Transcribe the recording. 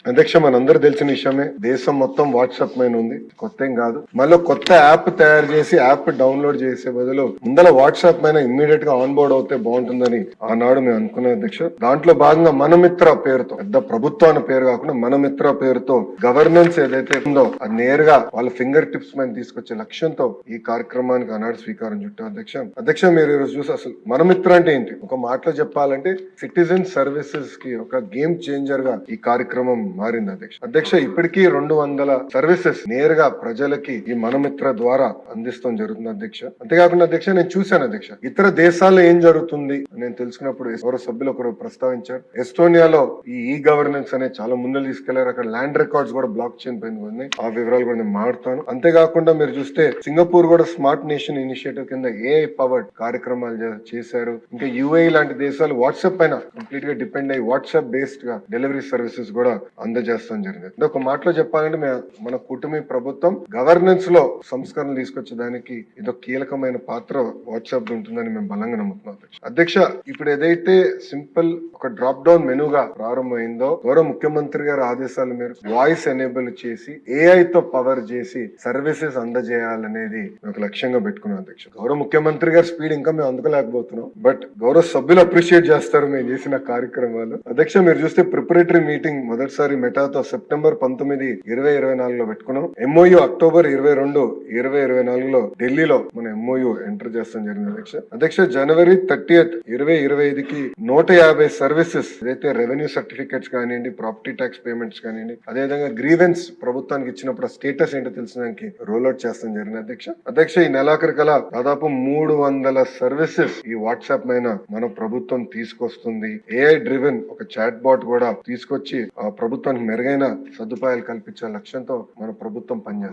అధ్యక్ష, మనందరూ తెలిసిన విషయమే, దేశం మొత్తం వాట్సాప్ పైన ఉంది, కొత్త ఏం కాదు. మళ్ళీ కొత్త యాప్ తయారు చేసి యాప్ డౌన్లోడ్ చేసే బదులు ముందర వాట్సాప్ పైన ఇమ్మీడియట్ గా ఆన్ బోర్డ్ అవుతే బాగుంటుందని ఆనాడు మేము అనుకున్నాం అధ్యక్ష. దాంట్లో భాగంగా మనమిత్ర పేరుతో, పెద్ద ప్రభుత్వాన్ని పేరు కాకుండా మనమిత్ర పేరుతో గవర్నెన్స్ ఏదైతే ఉందో అది నేరుగా వాళ్ళ ఫింగర్ టిప్స్ పైన తీసుకొచ్చే లక్ష్యంతో ఈ కార్యక్రమానికి ఆనాడు శ్రీకారం చుట్టాం అధ్యక్ష. అధ్యక్ష, మీరు ఈరోజు చూసి అసలు మనమిత్ర అంటే ఏంటి, ఒక మాటలో చెప్పాలంటే సిటిజన్ సర్వీసెస్ కి ఒక గేమ్ చేంజర్ గా ఈ కార్యక్రమం మారింది అధ్యక్ష. అధ్యక్ష, ఇప్పటికీ 200 సర్వీసెస్ నేరుగా ప్రజలకి ఈ మనమిత్ర ద్వారా అందిస్తాం జరుగుతుంది అధ్యక్ష. అంతేకాకుండా అధ్యక్ష, నేను చూశాను అధ్యక్ష, ఇతర దేశాల్లో ఏం జరుగుతుంది నేను తెలుసుకున్నప్పుడు ఎవరో సభ్యులు ఒకరు ప్రస్తావించారు, ఎస్టోనియాలో ఈ గవర్నెన్స్ అనేది చాలా ముందు తీసుకెళ్లారు. అక్కడ ల్యాండ్ రికార్డ్స్ కూడా బ్లాక్ చైన్ పైన ఉన్నాయి. ఆ వివరాలు కూడా నేను మాట్లాడతాను. అంతేకాకుండా మీరు చూస్తే సింగపూర్ కూడా స్మార్ట్ నేషన్ ఇనిషియేటివ్ కింద ఏఐ పవర్డ్ కార్యక్రమాలు చేశారు. ఇంకా యుఏఈ లాంటి దేశాలు వాట్సాప్ పైన కంప్లీట్ గా డిపెండ్ అయ్యి వాట్సాప్ బేస్డ్ గా డెలివరీ సర్వీసెస్ కూడా అందజేస్తాం జరిగింది. ఒక మాటలో చెప్పాలంటే మన కూటమి ప్రభుత్వం గవర్నెన్స్ లో సంస్కరణలు తీసుకొచ్చేదానికి ఇదో కీలకమైన పాత్ర వాట్సాప్ ఉంటుందని మేము బలంగా నమ్ముతున్నాం అధ్యక్ష. ఇప్పుడు ఏదైతే సింపుల్ ఒక డ్రాప్ డౌన్ మెనూగా ప్రారంభమైందో, గౌరవ ముఖ్యమంత్రి గారి ఆదేశాల మేరకు వాయిస్ ఎనేబుల్ చేసి ఏఐ తో పవర్ చేసి సర్వీసెస్ అందజేయాలనేది ఒక లక్ష్యంగా పెట్టుకున్నాం అధ్యక్ష. గౌరవ ముఖ్యమంత్రి గారి స్పీడ్ ఇంకా మేము అందుకోలేకపోతున్నాం, బట్ గౌరవ సభ్యులు అప్రిషియేట్ చేస్తారు మేము చేసిన కార్యక్రమాలు అధ్యక్ష. మీరు చూస్తే ప్రిపరేటరీ మీటింగ్ మొదటిసారి మెటాతో సెప్టెంబర్ 19, 2024 లో పెట్టుకున్నాం. ఎంఓయూ అక్టోబర్ 22, 2024 ఢిల్లీలో మన ఎంఓయూ ఎంటర్ చేస్తాం జరిగింది అధ్యక్ష. అధ్యక్ష, జనవరి 30, 2025కి 150 సర్వీసెస్ ఏదైతే రెవెన్యూ సర్టిఫికేట్స్ కానివ్వండి, ప్రాపర్టీ ట్యాక్స్ పేమెంట్స్ కానివ్వండి, అదేవిధంగా గ్రీవెన్స్ ప్రభుత్వానికి ఇచ్చినప్పుడు స్టేటస్ ఏంటో తెలిసినానికి రోల్అవుట్ చేస్తాం జరిగింది అధ్యక్ష. అధ్యక్ష, ఈ నెలాఖరు కల దాదాపు 300 సర్వీసెస్ ఈ వాట్సాప్ పైన మన ప్రభుత్వం తీసుకొస్తుంది. ఏఐ డ్రివెన్ ఒక చాట్ బాట్ కూడా తీసుకొచ్చి ఆ ప్రభుత్వానికి మెరుగైన సదుపాయాలు కల్పించే లక్ష్యంతో మన ప్రభుత్వం పనిచేస్తుంది.